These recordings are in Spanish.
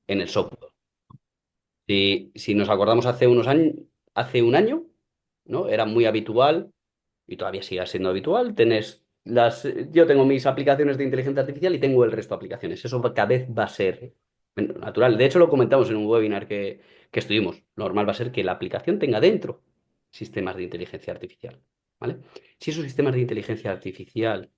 en el software. Si nos acordamos hace unos años, hace un año, ¿no? Era muy habitual, y todavía sigue siendo habitual, yo tengo mis aplicaciones de inteligencia artificial y tengo el resto de aplicaciones. Eso cada vez va a ser natural. De hecho, lo comentamos en un webinar que estuvimos. Lo normal va a ser que la aplicación tenga dentro sistemas de inteligencia artificial, ¿vale? Si esos sistemas de inteligencia artificial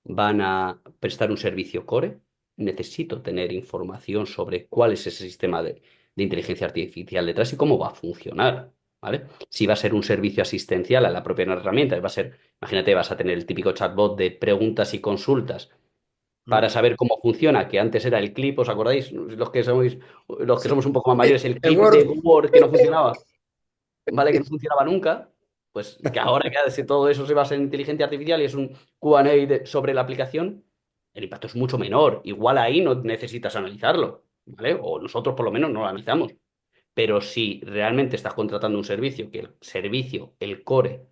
van a prestar un servicio core, necesito tener información sobre cuál es ese sistema de inteligencia artificial detrás y cómo va a funcionar, ¿vale? Si va a ser un servicio asistencial a la propia herramienta, va a ser, imagínate, vas a tener el típico chatbot de preguntas y consultas para Mm. saber cómo funciona, que antes era el clip, ¿os acordáis? Los que somos Sí. un poco más mayores, el El clip de Word. Word que no funcionaba. ¿Vale? Que no funcionaba nunca, pues que ahora que todo eso se basa en inteligencia artificial y es un Q&A sobre la aplicación, el impacto es mucho menor. Igual ahí no necesitas analizarlo, ¿vale? O nosotros por lo menos no lo analizamos. Pero si realmente estás contratando un servicio, que el servicio, el core,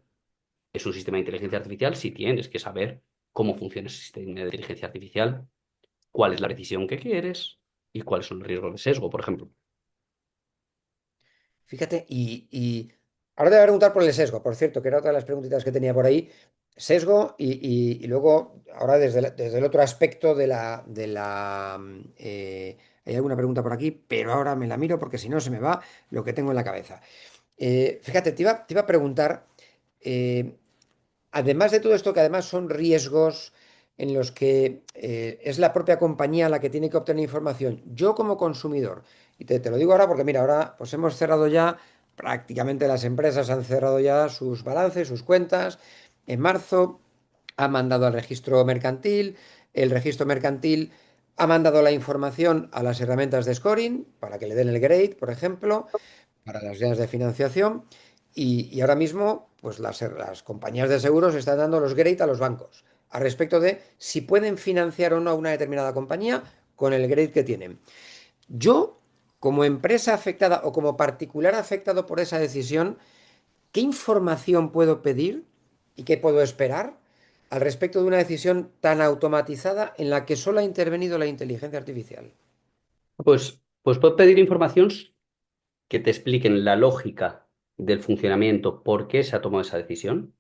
es un sistema de inteligencia artificial, sí tienes que saber cómo funciona ese sistema de inteligencia artificial, cuál es la decisión que quieres y cuáles son los riesgos de sesgo, por ejemplo. Fíjate, y ahora te voy a preguntar por el sesgo, por cierto, que era otra de las preguntitas que tenía por ahí. Sesgo y luego, ahora desde el otro aspecto hay alguna pregunta por aquí, pero ahora me la miro porque si no se me va lo que tengo en la cabeza. Fíjate, te iba a preguntar, eh, además de todo esto, que además son riesgos en los que es la propia compañía la que tiene que obtener información, yo como consumidor, y te lo digo ahora porque mira, ahora pues hemos cerrado ya, prácticamente las empresas han cerrado ya sus balances, sus cuentas, en marzo ha mandado al registro mercantil, el registro mercantil ha mandado la información a las herramientas de scoring para que le den el grade, por ejemplo, para las líneas de financiación. Y ahora mismo, pues las compañías de seguros están dando los grade a los bancos al respecto de si pueden financiar o no a una determinada compañía con el grade que tienen. Yo, como empresa afectada o como particular afectado por esa decisión, ¿qué información puedo pedir y qué puedo esperar al respecto de una decisión tan automatizada en la que solo ha intervenido la inteligencia artificial? Pues puedes pedir información que te expliquen la lógica del funcionamiento, por qué se ha tomado esa decisión,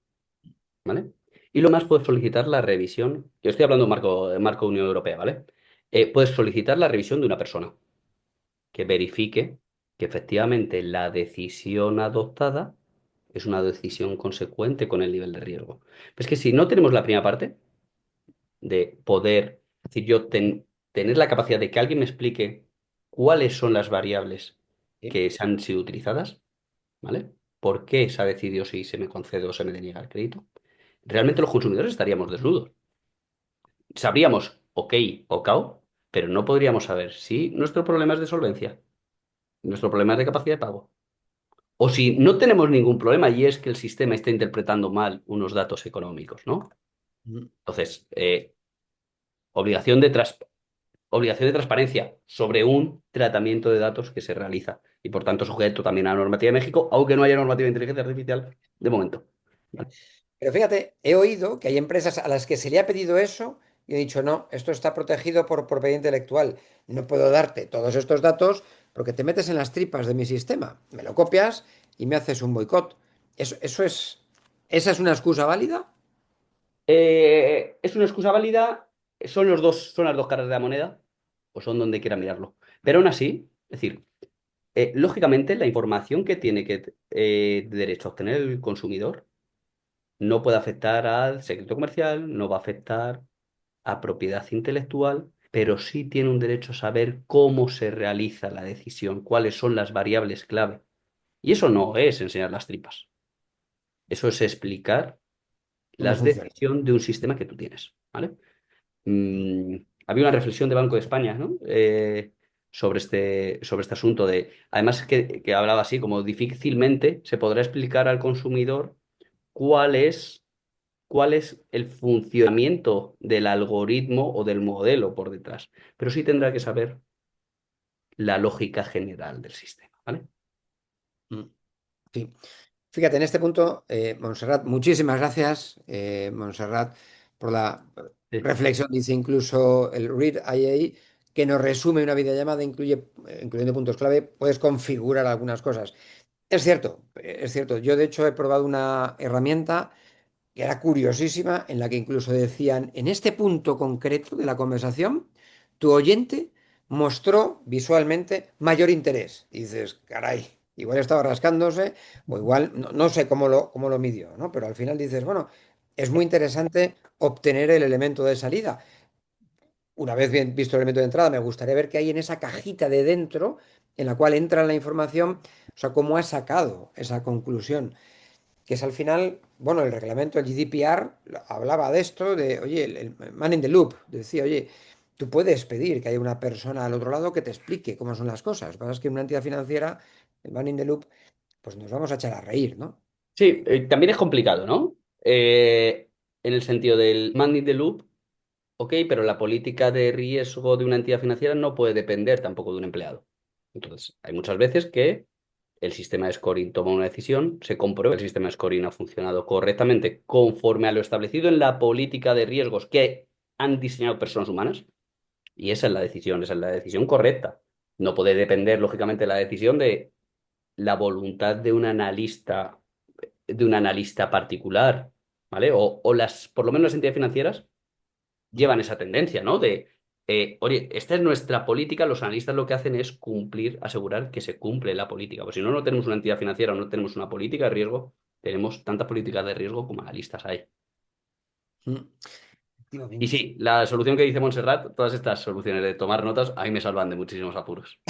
¿vale? Y lo más puedes solicitar la revisión, yo estoy hablando de marco Unión Europea, ¿vale? Puedes solicitar la revisión de una persona que verifique que efectivamente la decisión adoptada es una decisión consecuente con el nivel de riesgo. Pero es que si no tenemos la primera parte de poder, es decir, tener la capacidad de que alguien me explique cuáles son las variables Sí. que se han sido utilizadas, ¿vale? ¿Por qué se ha decidido si se me concede o se me deniega el crédito? Realmente los consumidores estaríamos desnudos. Sabríamos ok o cao, pero no podríamos saber si nuestro problema es de solvencia, nuestro problema es de capacidad de pago, o si no tenemos ningún problema y es que el sistema está interpretando mal unos datos económicos, ¿no? Mm. Entonces, obligación de, tras- obligación de transparencia sobre un tratamiento de datos que se realiza y por tanto sujeto también a la normativa de México, aunque no haya normativa de inteligencia artificial de momento. ¿Vale? Pero fíjate, he oído que hay empresas a las que se le ha pedido eso y he dicho, no, esto está protegido por propiedad intelectual. No puedo darte todos estos datos porque te metes en las tripas de mi sistema. Me lo copias y me haces un boicot. ¿Esa es una excusa válida? Es una excusa válida, son las dos caras de la moneda, o son donde quiera mirarlo. Pero aún así, es decir, lógicamente la información que tiene de derecho a obtener el consumidor no puede afectar al secreto comercial, no va a afectar a propiedad intelectual, pero sí tiene un derecho a saber cómo se realiza la decisión, cuáles son las variables clave. Y eso no es enseñar las tripas, eso es explicar ¿Cómo las funciona? decisiones de un sistema que tú tienes, ¿vale? Mm, Había una reflexión de Banco de España, ¿no? Sobre este asunto además que hablaba así, como difícilmente se podrá explicar al consumidor cuál es, cuál es el funcionamiento del algoritmo o del modelo por detrás, pero sí tendrá que saber la lógica general del sistema, ¿vale? Mm. Sí. Fíjate, en este punto, Montserrat, muchísimas gracias, Montserrat, por la Sí. reflexión. Dice incluso el Read IA que nos resume una videollamada, incluyendo puntos clave, puedes configurar algunas cosas. Es cierto, es cierto. Yo de hecho he probado una herramienta que era curiosísima, en la que incluso decían, en este punto concreto de la conversación, tu oyente mostró visualmente mayor interés. Y dices, caray, igual estaba rascándose, o igual, no sé cómo lo midió, ¿no? Pero al final dices, bueno, es muy interesante obtener el elemento de salida. Una vez bien visto el elemento de entrada, me gustaría ver qué hay en esa cajita de dentro en la cual entra la información, o sea, cómo ha sacado esa conclusión que es al final, bueno, el reglamento, el GDPR, hablaba de esto, de, oye, el man in the loop, decía, oye, tú puedes pedir que haya una persona al otro lado que te explique cómo son las cosas. Lo que pasa es que en una entidad financiera, el man in the loop, pues nos vamos a echar a reír, ¿no? Sí, también es complicado, ¿no? En el sentido del man in the loop, ok, pero la política de riesgo de una entidad financiera no puede depender tampoco de un empleado. Entonces, hay muchas veces que el sistema de scoring toma una decisión, se comprueba que el sistema de scoring ha funcionado correctamente conforme a lo establecido en la política de riesgos que han diseñado personas humanas, y esa es la decisión correcta. No puede depender, lógicamente, la decisión de la voluntad de un analista particular, ¿vale? O las, por lo menos las entidades financieras llevan esa tendencia, ¿no? De, oye, esta es nuestra política, los analistas lo que hacen es cumplir, asegurar que se cumple la política, porque si no, no tenemos una entidad financiera o no tenemos una política de riesgo, tenemos tantas políticas de riesgo como analistas hay. Mm, Y efectivamente. sí, la solución que dice Montserrat, todas estas soluciones de tomar notas, a mí me salvan de muchísimos apuros.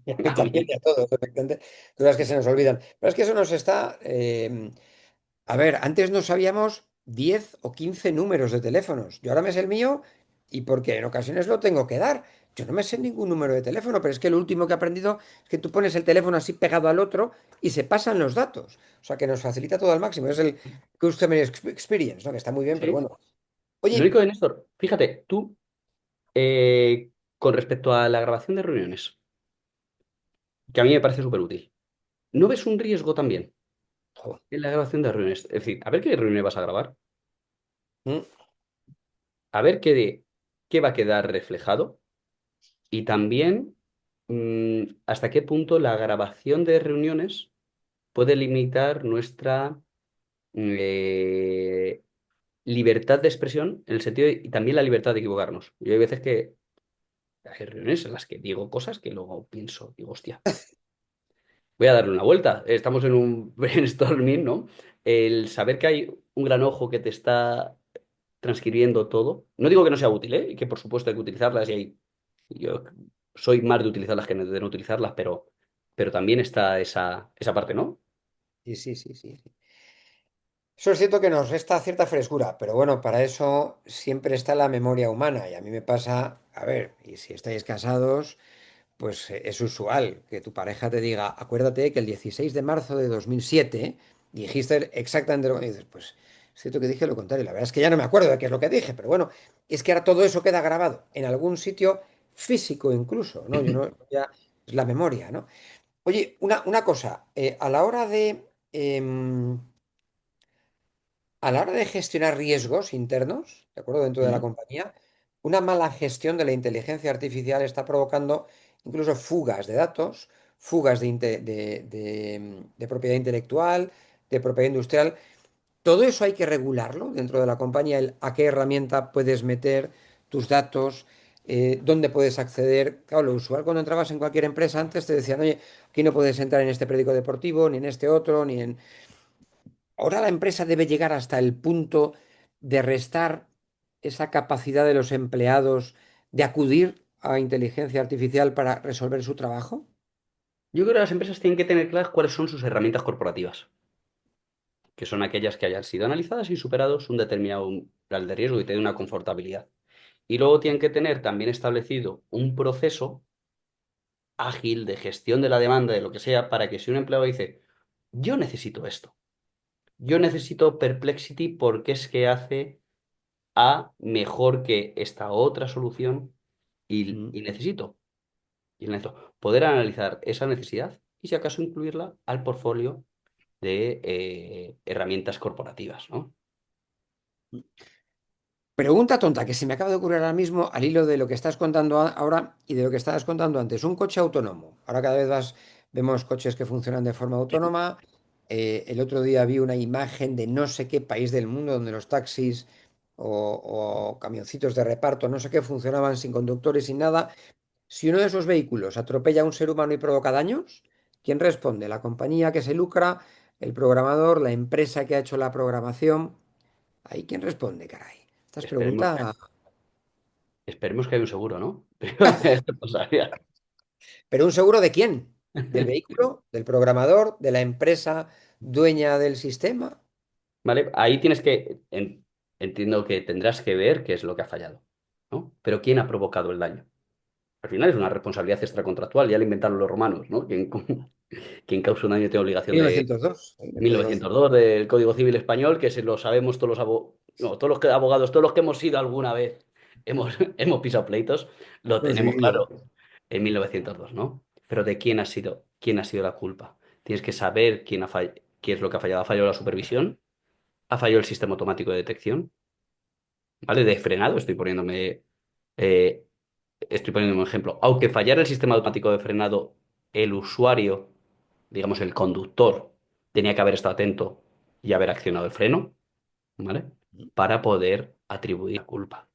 Y a mí A también, y mí. a todos, efectivamente, cosas que se nos olvidan. Pero es que eso nos está, a ver, antes no sabíamos 10 o 15 números de teléfonos. Yo ahora me sé el mío y porque en ocasiones lo tengo que dar. Yo no me sé ningún número de teléfono, pero es que lo último que he aprendido es que tú pones el teléfono así pegado al otro y se pasan los datos. O sea, que nos facilita todo al máximo. Es el Customer Experience, ¿no? Que está muy bien, pero Sí. bueno. Lo Oye, único de Néstor, fíjate, tú, con respecto a la grabación de reuniones, que a mí me parece súper útil, ¿no ves un riesgo también jo, en la grabación de reuniones? Es decir, a ver qué reunión vas a grabar, mm, a ver qué va a quedar reflejado y también hasta qué punto la grabación de reuniones puede limitar nuestra eh, libertad de expresión en el sentido y también la libertad de equivocarnos. Yo hay veces que hay reuniones en las que digo cosas que luego pienso, digo, hostia, voy a darle una vuelta. Estamos en un brainstorming, ¿no? El saber que hay un gran ojo que te está transcribiendo todo. No digo que no sea útil, ¿eh? Y que por supuesto hay que utilizarlas y yo soy más de utilizarlas que de no utilizarlas, pero también está esa parte, ¿no? sí, sí, sí, sí, sí. Eso es cierto que nos resta cierta frescura, pero bueno, para eso siempre está la memoria humana. Y a mí me pasa, a ver, y si estáis casados. Pues es usual que tu pareja te diga, acuérdate que el 16 de marzo de 2007 dijiste exactamente lo que dices. Pues es cierto que dije lo contrario. La verdad es que ya no me acuerdo de qué es lo que dije, pero bueno, es que ahora todo eso queda grabado en algún sitio físico incluso, ¿no? Yo no, ya es la memoria, ¿no? Oye, una cosa, a la hora de gestionar riesgos internos, ¿de acuerdo? Dentro de la Mm. compañía, una mala gestión de la inteligencia artificial está provocando incluso fugas de datos, fugas de propiedad intelectual, de propiedad industrial. Todo eso hay que regularlo dentro de la compañía, el a qué herramienta puedes meter tus datos, dónde puedes acceder. Claro, lo usual cuando entrabas en cualquier empresa antes te decían, oye, aquí no puedes entrar en este periódico deportivo, ni en este otro, ni en... Ahora la empresa debe llegar hasta el punto de restar esa capacidad de los empleados de acudir a inteligencia artificial para resolver su trabajo. Yo creo que las empresas tienen que tener claras cuáles son sus herramientas corporativas, que son aquellas que hayan sido analizadas y superados un determinado umbral de riesgo y tienen una confortabilidad. Y luego tienen que tener también establecido un proceso ágil de gestión de la demanda, de lo que sea, para que si un empleado dice, yo necesito esto, yo necesito Perplexity porque es que hace A mejor que esta otra solución y, Mm. y necesito, y necesito poder analizar esa necesidad y si acaso incluirla al portfolio de herramientas corporativas, ¿no? Pregunta tonta que se me acaba de ocurrir ahora mismo al hilo de lo que estás contando ahora y de lo que estabas contando antes. Un coche autónomo. Ahora cada vez vemos coches que funcionan de forma autónoma. El otro día vi una imagen de no sé qué país del mundo donde los taxis o camioncitos de reparto, no sé qué, funcionaban sin conductores, sin nada. Si uno de esos vehículos atropella a un ser humano y provoca daños, ¿quién responde? ¿La compañía que se lucra? ¿El programador? ¿La empresa que ha hecho la programación? ¿Ahí quién responde, caray? Estas Esperemos, preguntas. esperemos que haya un seguro, ¿no? Pero esto pasaría. ¿Pero un seguro de quién? ¿Del vehículo? ¿Del programador? ¿De la empresa dueña del sistema? ¿Vale? Ahí tienes que, entiendo que tendrás que ver qué es lo que ha fallado, ¿no? Pero ¿quién ha provocado el daño? Al final es una responsabilidad extracontractual, ya lo inventaron los romanos, ¿no? Quien causa un daño tiene obligación de 1902, el Código Civil. 1902 del Código Civil Español, que se lo sabemos todos los no, todos los abogados, todos los que hemos sido alguna vez, hemos pisado pleitos, lo tenemos Conseguido. claro en 1902, ¿no? Pero ¿de quién ha sido la culpa? Tienes que saber qué es lo que ha fallado. ¿Ha fallado la supervisión? ¿Ha fallado el sistema automático de detección? ¿Vale? De frenado, eh, estoy poniendo un ejemplo. Aunque fallara el sistema automático de frenado, el usuario, digamos el conductor, tenía que haber estado atento y haber accionado el freno, ¿vale? Para poder atribuir la culpa.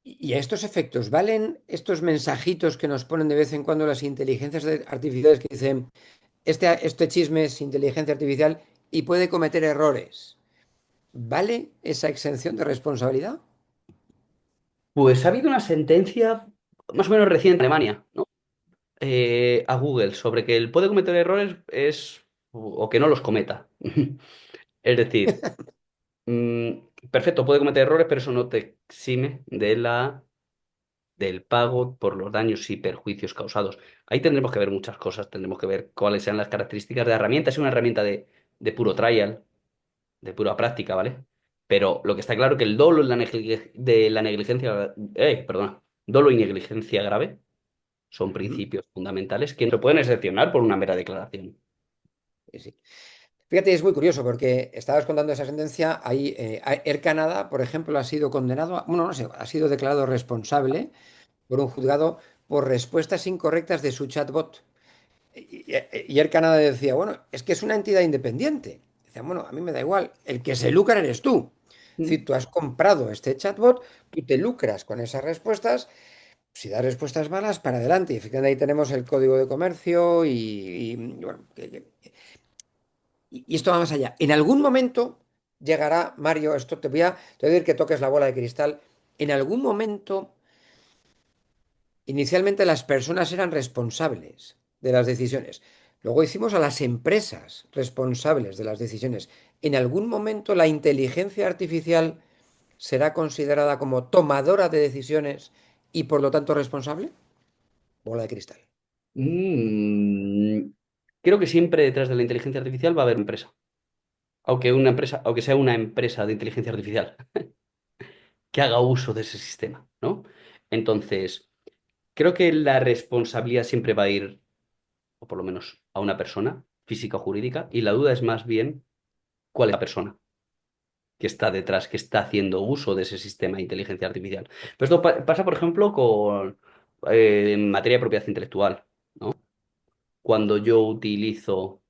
Y a estos efectos, ¿valen estos mensajitos que nos ponen de vez en cuando las inteligencias artificiales que dicen, este chisme es inteligencia artificial y puede cometer errores? ¿Vale esa exención de responsabilidad? Pues ha habido una sentencia más o menos reciente en Alemania, ¿no? A Google sobre que él puede cometer errores o que no los cometa. Es decir, perfecto, puede cometer errores, pero eso no te exime del pago por los daños y perjuicios causados. Ahí tendremos que ver muchas cosas, tendremos que ver cuáles sean las características de la herramienta. Es una herramienta de puro trial, de pura práctica, ¿vale? Pero lo que está claro es que el dolo de la negligencia, perdona, dolo y negligencia grave son Ujú. principios fundamentales que no se pueden excepcionar por una mera declaración. Sí, sí. Fíjate, es muy curioso porque estabas contando esa sentencia. Ahí, Air Canada, por ejemplo, ha sido condenado, bueno, no sé, ha sido declarado responsable por un juzgado por respuestas incorrectas de su chatbot. Y Air Canada decía, bueno, es que es una entidad independiente. Decía, bueno, a mí me da igual, el que se lucra eres tú. Es Mm. decir, tú has comprado este chatbot, tú te lucras con esas respuestas. Si das respuestas malas, para adelante. Y fíjate, ahí tenemos el código de comercio bueno, y esto va más allá. En algún momento llegará, Mario, esto te voy a decir que toques la bola de cristal. En algún momento, inicialmente las personas eran responsables de las decisiones. Luego hicimos a las empresas responsables de las decisiones. En algún momento la inteligencia artificial será considerada como tomadora de decisiones y por lo tanto responsable. Bola de cristal. Mm, Creo que siempre detrás de la inteligencia artificial va a haber una empresa. Aunque sea una empresa de inteligencia artificial que haga uso de ese sistema, ¿no? Entonces, creo que la responsabilidad siempre va a ir, o por lo menos a una persona, física o jurídica, y la duda es más bien cuál es la persona que está detrás, que está haciendo uso de ese sistema de inteligencia artificial. Pero esto pasa, por ejemplo, en materia de propiedad intelectual, ¿no? Cuando yo utilizo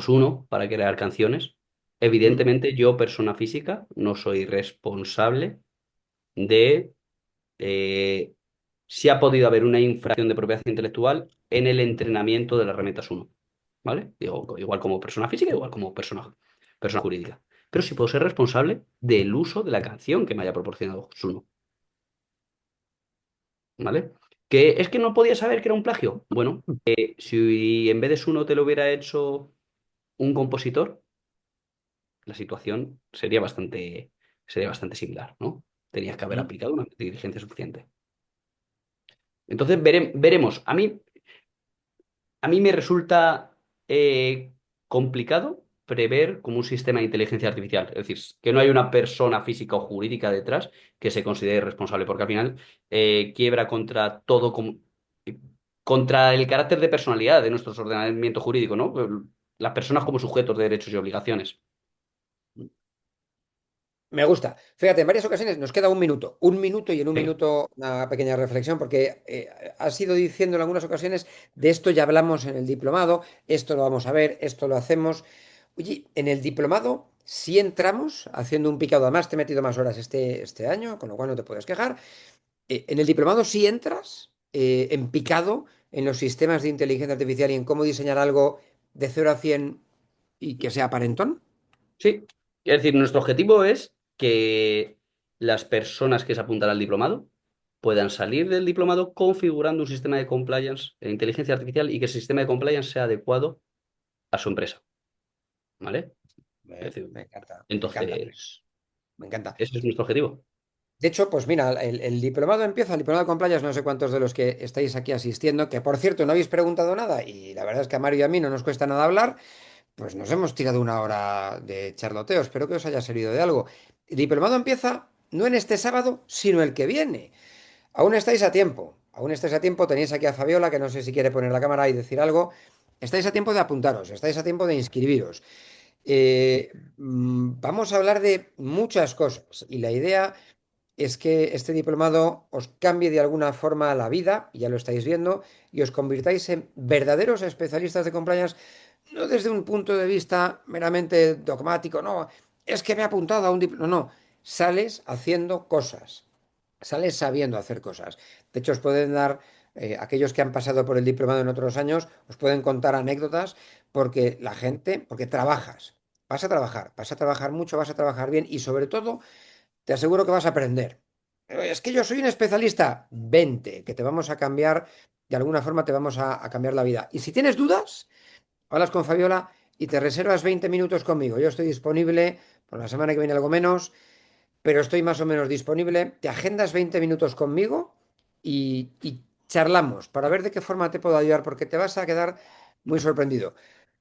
Suno para crear canciones, Mm. evidentemente yo, persona física, no soy responsable de eh, si ha podido haber una infracción de propiedad intelectual en el entrenamiento de las herramientas uno, ¿vale? Digo, igual como persona física, igual como persona jurídica. Pero sí puedo ser responsable del uso de la canción que me haya proporcionado Suno, ¿vale? Que es que no podía saber que era un plagio. Bueno, si en vez de Suno te lo hubiera hecho un compositor, la situación sería bastante similar, ¿no? Tenías que haber Mm. aplicado una inteligencia suficiente. Entonces veremos. A mí me resulta complicado prever como un sistema de inteligencia artificial. Es decir, que no hay una persona física o jurídica detrás que se considere responsable, porque al final quiebra contra contra el carácter de personalidad de nuestro ordenamiento jurídico, ¿no? Las personas como sujetos de derechos y obligaciones. Me gusta. Fíjate, en varias ocasiones nos queda un minuto y en un Sí, minuto una pequeña reflexión, porque has ido diciendo en algunas ocasiones, de esto ya hablamos en el diplomado, esto lo vamos a ver, esto lo hacemos. Oye, en el diplomado, si entramos haciendo un picado, además te he metido más horas este año, con lo cual no te puedes quejar. En el diplomado, si entras en picado en los sistemas de inteligencia artificial y en cómo diseñar algo de 0 a 100 y que sea aparentón. sí. Es decir, nuestro objetivo es que las personas que se apuntan al diplomado puedan salir del diplomado configurando un sistema de compliance de inteligencia artificial y que ese sistema de compliance sea adecuado a su empresa, ¿vale? Es decir, Me encanta, me encanta, entonces, me encanta. ese es nuestro objetivo. De hecho, pues mira, el diplomado empieza, el diplomado con playas, no sé cuántos de los que estáis aquí asistiendo, que por cierto no habéis preguntado nada y la verdad es que a Mario y a mí no nos cuesta nada hablar, pues nos hemos tirado una hora de charloteo, espero que os haya servido de algo. El diplomado empieza no en este sábado, sino el que viene. Aún estáis a tiempo, aún estáis a tiempo, tenéis aquí a Fabiola, que no sé si quiere poner la cámara y decir algo. Estáis a tiempo de apuntaros, estáis a tiempo de inscribiros. Vamos a hablar de muchas cosas y la idea es que este diplomado os cambie de alguna forma la vida, y ya lo estáis viendo, y os convirtáis en verdaderos especialistas de compliance, no desde un punto de vista meramente dogmático, no, es que me he apuntado a un diploma, no, sales haciendo cosas, sales sabiendo hacer cosas. De hecho, os pueden dar, aquellos que han pasado por el diplomado en otros años, os pueden contar anécdotas porque la gente, porque trabajas, vas a trabajar mucho, vas a trabajar bien y sobre todo te aseguro que vas a aprender. Es que yo soy un especialista. Vente, que te vamos a cambiar, de alguna forma te vamos a cambiar la vida. Y si tienes dudas, hablas con Fabiola y te reservas 20 minutos conmigo. Yo estoy disponible, por la semana que viene algo menos, pero estoy más o menos disponible. Te agendas 20 minutos conmigo y charlamos para ver de qué forma te puedo ayudar, porque te vas a quedar muy sorprendido.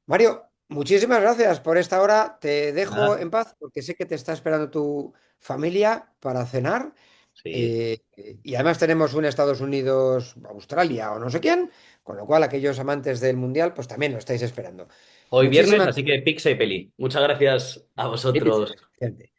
Mario, muchísimas gracias por esta hora. Te dejo Nada, en paz porque sé que te está esperando tu familia para cenar. sí. Y además tenemos un Estados Unidos, Australia o no sé quién, con lo cual aquellos amantes del Mundial, pues también lo estáis esperando. Hoy viernes, Muchísimas así que pizza y peli. Muchas gracias a vosotros. gracias.